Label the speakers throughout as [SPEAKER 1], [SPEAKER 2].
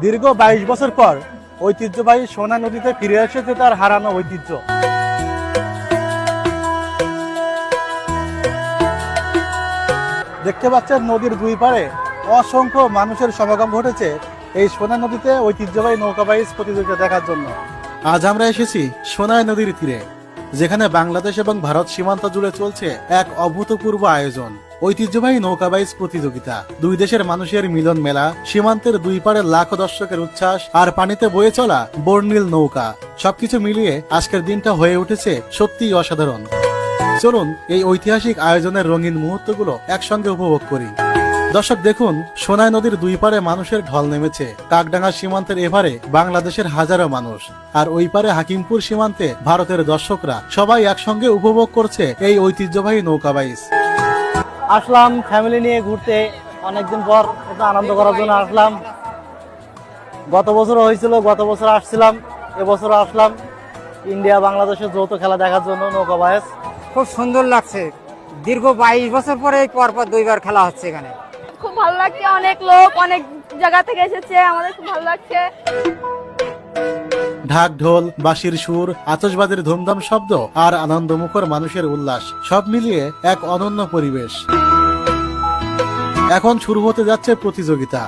[SPEAKER 1] দীর্ঘ 22 বছর পর ঐতিহ্যবাহী সোনা নদীতে ফিরে এসেছে তার হারানো ঐতিহ্য। দেখতে পাচ্ছেন নদীর দুই পাড়ে অসংখ্য মানুষের সমাগম ঘটেছে এই সোনা নদীতে ঐতিহ্যবাহী নৌকা বাইচ প্রতিযোগিতা দেখার জন্য। আজ আমরা এসেছি সোনাই নদীর তীরে, যেখানে বাংলাদেশ এবং ভারত সীমান্ত জুড়ে চলছে এক অভূতপূর্ব আয়োজন, ঐতিহ্যবাহী নৌকা বাইচ প্রতিযোগিতা। দুই দেশের মানুষের মিলন মেলা, সীমান্তের দুই পাড়ে লাখো দর্শকের উচ্ছ্বাস আর পানিতে বয়ে চলা বর্ণিল নৌকা, সবকিছু মিলিয়ে আজকের দিনটা হয়ে উঠেছে সত্যিই অসাধারণ। চলুন এই ঐতিহাসিক আয়োজনের রঙিন মুহূর্তগুলো একসঙ্গে উপভোগ করি। দর্শক দেখুন, সোনাই নদীর দুই পারে মানুষের ঢল নেমেছে। কাকডাঙ্গা সীমান্তের এপারে বাংলাদেশের হাজারো মানুষ, আর ওই পারে হাকিমপুর সীমান্তে ভারতের দর্শকরা, সবাই একসঙ্গে উপভোগ করছে এই ঐতিহ্যবাহী নৌকা বাইচ। আসলাম ফ্যামিলি নিয়ে ঘুরতে, অনেকদিন পর একটু আনন্দ করার জন্য আসলাম। গত বছর হয়েছিল, গত বছর আসছিলাম, এবছর আসলাম ইন্ডিয়া বাংলাদেশের যৌথ খেলা দেখার জন্য নৌকা বাইচ।
[SPEAKER 2] খুব সুন্দর লাগছে। দীর্ঘ 22 বছর পরে পরপর দুইবার খেলা হচ্ছে এখানে।
[SPEAKER 3] খুব ভালো লাগছে, অনেক লোক অনেক জায়গা থেকে এসেছে, আমাদের খুব ভালো লাগছে।
[SPEAKER 1] ঢাক ঢোল, বাঁশির সুর, আতশবাজির ধুমধাম শব্দ আর আনন্দমুখর মানুষের উল্লাস, সব মিলিয়ে এক অনন্য পরিবেশ। এখন শুরু হতে যাচ্ছে প্রতিযোগিতা।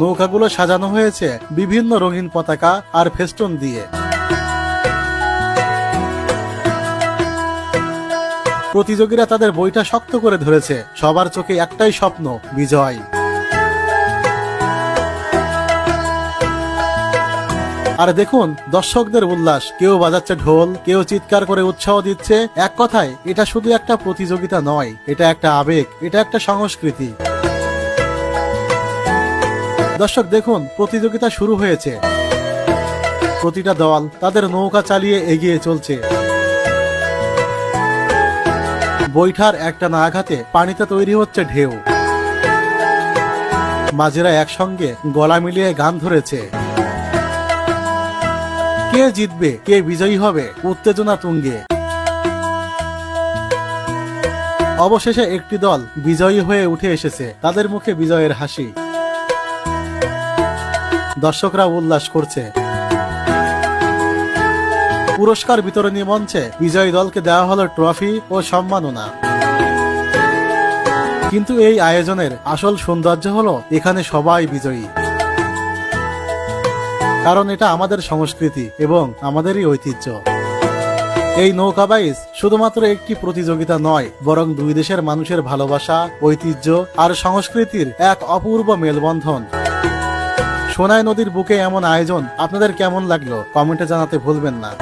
[SPEAKER 1] নৌকাগুলো সাজানো হয়েছে বিভিন্ন রঙিন পতাকা আর ফেস্টুন দিয়ে। প্রতিযোগীরা তাদের বইটা শক্ত করে ধরেছে, সবার চোখে একটাই স্বপ্ন, বিজয়। আর দেখুন দর্শকদের উল্লাস, কেউ বাজাচ্ছে ঢোল, কেউ চিৎকার করে উৎসাহ দিচ্ছে। এক কথায় এটা শুধু একটা প্রতিযোগিতা নয়, এটা একটা আবেগ, এটা একটা সংস্কৃতি। দর্শক দেখুন, প্রতিযোগিতা শুরু হয়েছে। প্রতিটা দল তাদের নৌকা চালিয়ে এগিয়ে চলছে। বৈঠার একটা না আঘাতে পানিতে তৈরি হচ্ছে ঢেউ। মাঝিরা একসঙ্গে গলা মিলিয়ে গান ধরেছে। কে জিতবে, কে বিজয়ী হবে, উত্তেজনা তুঙ্গে। অবশেষে একটি দল বিজয়ী হয়ে উঠে এসেছে, তাদের মুখে বিজয়ের হাসি। দর্শকরা উল্লাস করছে। পুরস্কার বিতরণী মঞ্চে বিজয়ী দলকে দেওয়া হলো ট্রফি ও সম্মাননা। কিন্তু এই আয়োজনের আসল সৌন্দর্য হলো এখানে সবাই বিজয়ী, কারণ এটা আমাদের সংস্কৃতি এবং আমাদেরই ঐতিহ্য। এই নৌকা বাইচ শুধুমাত্র একটি প্রতিযোগিতা নয়, বরং দুই দেশের মানুষের ভালোবাসা, ঐতিহ্য আর সংস্কৃতির এক অপূর্ব মেলবন্ধন। সোনাই নদীর বুকে এমন আয়োজন আপনাদের কেমন লাগলো কমেন্টে জানাতে ভুলবেন না।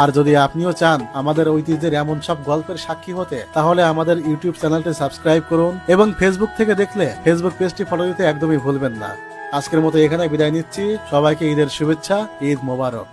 [SPEAKER 1] আর যদি আপনিও চান আমাদের ঐতিহ্যের এমন সব গল্পের সাক্ষী হতে, তাহলে আমাদের ইউটিউব চ্যানেলটি সাবস্ক্রাইব করুন এবং ফেসবুক থেকে দেখলে ফেসবুক পেজটি ফলো দিতে একদমই ভুলবেন না। আজকের মতো এখানে বিদায় নিচ্ছি। সবাইকে ঈদের শুভেচ্ছা, ঈদ মোবারক।